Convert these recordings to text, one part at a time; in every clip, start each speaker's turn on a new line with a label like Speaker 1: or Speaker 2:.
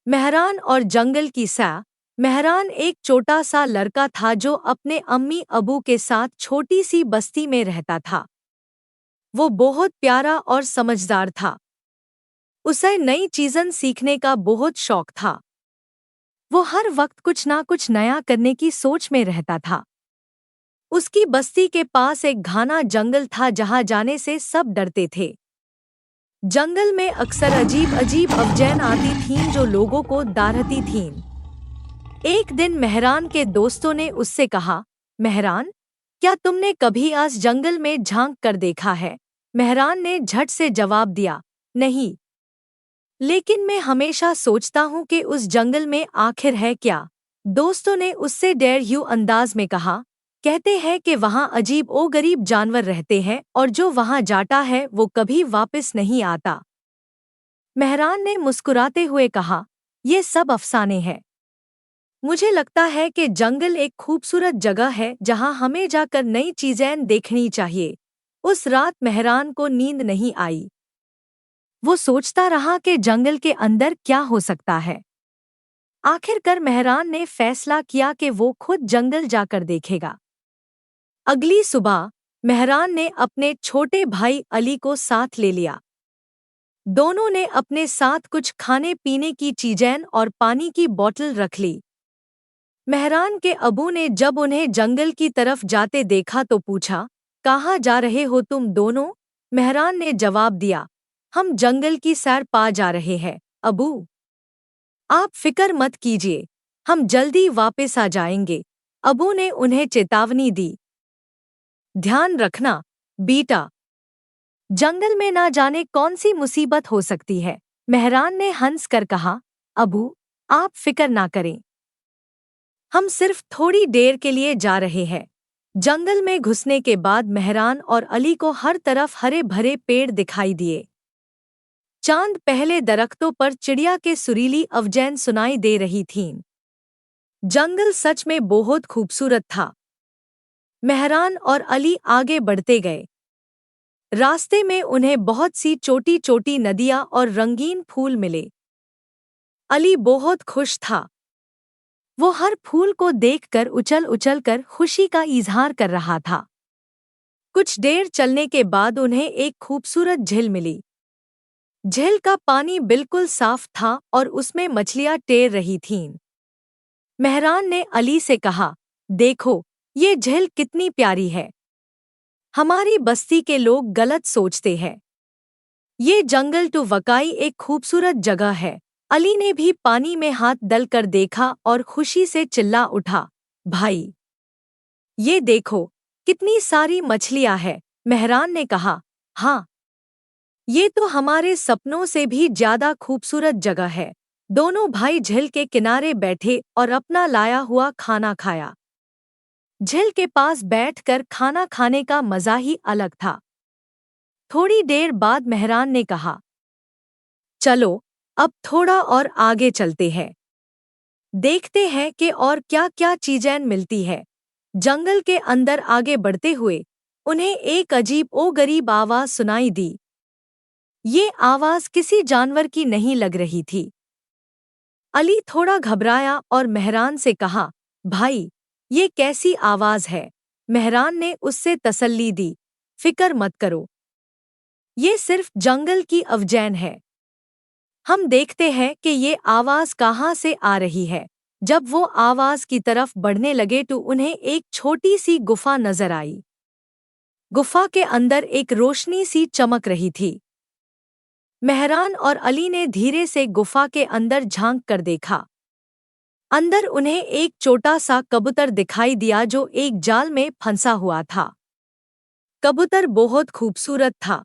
Speaker 1: मेहरान और जंगल की सैर। मेहरान एक छोटा सा लड़का था जो अपने अम्मी अबू के साथ छोटी सी बस्ती में रहता था। वो बहुत प्यारा और समझदार था। उसे नई चीज़ें सीखने का बहुत शौक था। वो हर वक्त कुछ ना कुछ नया करने की सोच में रहता था। उसकी बस्ती के पास एक घना जंगल था जहां जाने से सब डरते थे। जंगल में अक्सर अजीब अजीब अवजैन आती थीं जो लोगों को डराती थीं। एक दिन मेहरान के दोस्तों ने उससे कहा, मेहरान, क्या तुमने कभी आज जंगल में झांक कर देखा है? मेहरान ने झट से जवाब दिया, नहीं। लेकिन मैं हमेशा सोचता हूँ कि उस जंगल में आखिर है क्या? दोस्तों ने उससे डेर अंदाज में कहा, कहते हैं कि वहाँ अजीब ओ गरीब जानवर रहते हैं और जो वहाँ जाता है वो कभी वापस नहीं आता। मेहरान ने मुस्कुराते हुए कहा, ये सब अफसाने हैं। मुझे लगता है कि जंगल एक खूबसूरत जगह है जहाँ हमें जाकर नई चीजें देखनी चाहिए। उस रात मेहरान को नींद नहीं आई। वो सोचता रहा कि जंगल के अंदर क्या हो सकता है। आखिरकार मेहरान ने फैसला किया कि वो खुद जंगल जाकर देखेगा। अगली सुबह मेहरान ने अपने छोटे भाई अली को साथ ले लिया। दोनों ने अपने साथ कुछ खाने पीने की चीजें और पानी की बोतल रख ली। मेहरान के अबू ने जब उन्हें जंगल की तरफ जाते देखा तो पूछा, कहाँ जा रहे हो तुम दोनों? मेहरान ने जवाब दिया, हम जंगल की सैर पा जा रहे हैं अबू। आप फिक्र मत कीजिए, हम जल्दी वापस आ जाएंगे। अबू ने उन्हें चेतावनी दी। ध्यान रखना बेटा, जंगल में ना जाने कौन सी मुसीबत हो सकती है। मेहरान ने हंस कर कहा, अबू, आप फिक्र ना करें, हम सिर्फ थोड़ी देर के लिए जा रहे हैं। जंगल में घुसने के बाद मेहरान और अली को हर तरफ हरे भरे पेड़ दिखाई दिए। चांद पहले दरख्तों पर चिड़िया के सुरीली अवजैन सुनाई दे रही थीं। जंगल सच में बहुत खूबसूरत था। मेहरान और अली आगे बढ़ते गए। रास्ते में उन्हें बहुत सी छोटी छोटी नदियां और रंगीन फूल मिले। अली बहुत खुश था। वो हर फूल को देखकर उछल उछल कर खुशी का इजहार कर रहा था। कुछ देर चलने के बाद उन्हें एक खूबसूरत झील मिली। झील का पानी बिल्कुल साफ था और उसमें मछलियां तैर रही थीं। मेहरान ने अली से कहा, देखो, ये झील कितनी प्यारी है। हमारी बस्ती के लोग गलत सोचते हैं। ये जंगल तो वाकई एक खूबसूरत जगह है। अली ने भी पानी में हाथ डालकर देखा और खुशी से चिल्ला उठा, भाई, ये देखो, कितनी सारी मछलियां हैं। मेहरान ने कहा, हाँ, ये तो हमारे सपनों से भी ज्यादा खूबसूरत जगह है। दोनों भाई झील के किनारे बैठे और अपना लाया हुआ खाना खाया। झील के पास बैठकर खाना खाने का मजा ही अलग था। थोड़ी देर बाद मेहरान ने कहा, चलो, अब थोड़ा और आगे चलते हैं। देखते हैं कि और क्या क्या चीजें मिलती है। जंगल के अंदर आगे बढ़ते हुए उन्हें एक अजीब ओ गरीब आवाज सुनाई दी। ये आवाज किसी जानवर की नहीं लग रही थी। अली थोड़ा घबराया और मेहरान से कहा, भाई, ये कैसी आवाज है? मेहरान ने उससे तसल्ली दी, फिक्र मत करो, ये सिर्फ जंगल की अवजैन है। हम देखते हैं कि ये आवाज कहाँ से आ रही है। जब वो आवाज की तरफ बढ़ने लगे तो उन्हें एक छोटी सी गुफा नजर आई। गुफा के अंदर एक रोशनी सी चमक रही थी। मेहरान और अली ने धीरे से गुफा के अंदर झांक कर देखा। अंदर उन्हें एक छोटा सा कबूतर दिखाई दिया जो एक जाल में फंसा हुआ था। कबूतर बहुत खूबसूरत था,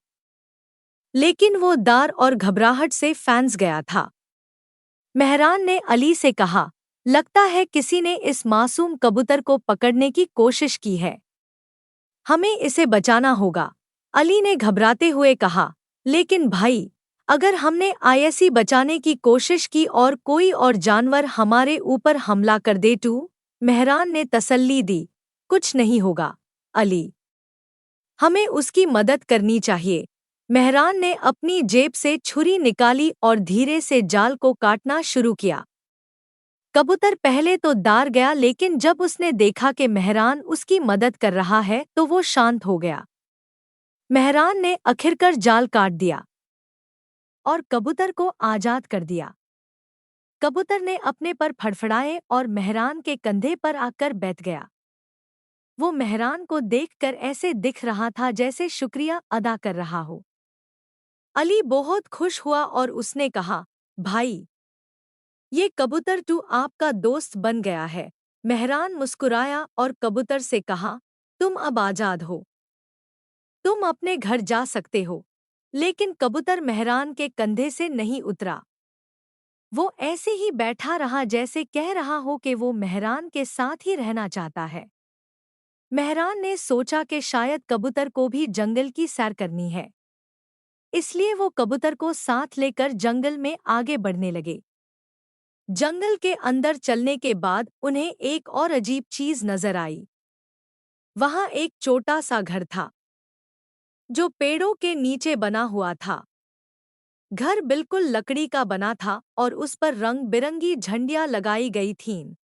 Speaker 1: लेकिन वो डर और घबराहट से फंस गया था। मेहरान ने अली से कहा, लगता है किसी ने इस मासूम कबूतर को पकड़ने की कोशिश की है। हमें इसे बचाना होगा। अली ने घबराते हुए कहा, लेकिन भाई, अगर हमने आयसी बचाने की कोशिश की और कोई और जानवर हमारे ऊपर हमला कर दे तो? मेहरान ने तसल्ली दी, कुछ नहीं होगा अली, हमें उसकी मदद करनी चाहिए। मेहरान ने अपनी जेब से छुरी निकाली और धीरे से जाल को काटना शुरू किया। कबूतर पहले तो डर गया, लेकिन जब उसने देखा कि मेहरान उसकी मदद कर रहा है तो वो शांत हो गया। मेहरान ने आखिरकार जाल काट दिया और कबूतर को आजाद कर दिया। कबूतर ने अपने पर फड़फड़ाए और मेहरान के कंधे पर आकर बैठ गया। वो मेहरान को देखकर ऐसे दिख रहा था जैसे शुक्रिया अदा कर रहा हो। अली बहुत खुश हुआ और उसने कहा, भाई, ये कबूतर तू आपका दोस्त बन गया है। मेहरान मुस्कुराया और कबूतर से कहा, तुम अब आजाद हो, तुम अपने घर जा सकते हो। लेकिन कबूतर मेहरान के कंधे से नहीं उतरा। वो ऐसे ही बैठा रहा जैसे कह रहा हो कि वो मेहरान के साथ ही रहना चाहता है। मेहरान ने सोचा कि शायद कबूतर को भी जंगल की सैर करनी है, इसलिए वो कबूतर को साथ लेकर जंगल में आगे बढ़ने लगे। जंगल के अंदर चलने के बाद उन्हें एक और अजीब चीज नजर आई। वहां एक छोटा सा घर था जो पेड़ों के नीचे बना हुआ था। घर बिल्कुल लकड़ी का बना था और उस पर रंग बिरंगी झंडियां लगाई गई थीं।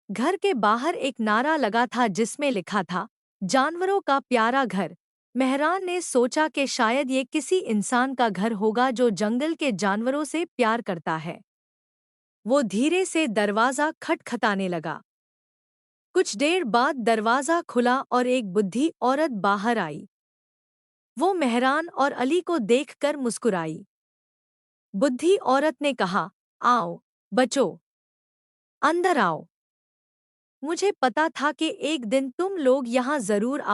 Speaker 1: घर के बाहर एक नारा लगा था जिसमें लिखा था, जानवरों का प्यारा घर। मेहरान ने सोचा कि शायद ये किसी इंसान का घर होगा जो जंगल के जानवरों से प्यार करता है। वो धीरे से दरवाज़ा खटखटाने लगा। कुछ देर बाद दरवाज़ा खुला और एक बुढ़ी औरत बाहर आई। वो मेहरान और अली को देखकर मुस्कुराई। बुढ़ी औरत ने कहा, आओ बच्चों, अंदर आओ। मुझे पता था कि एक दिन तुम लोग यहाँ जरूर आओ।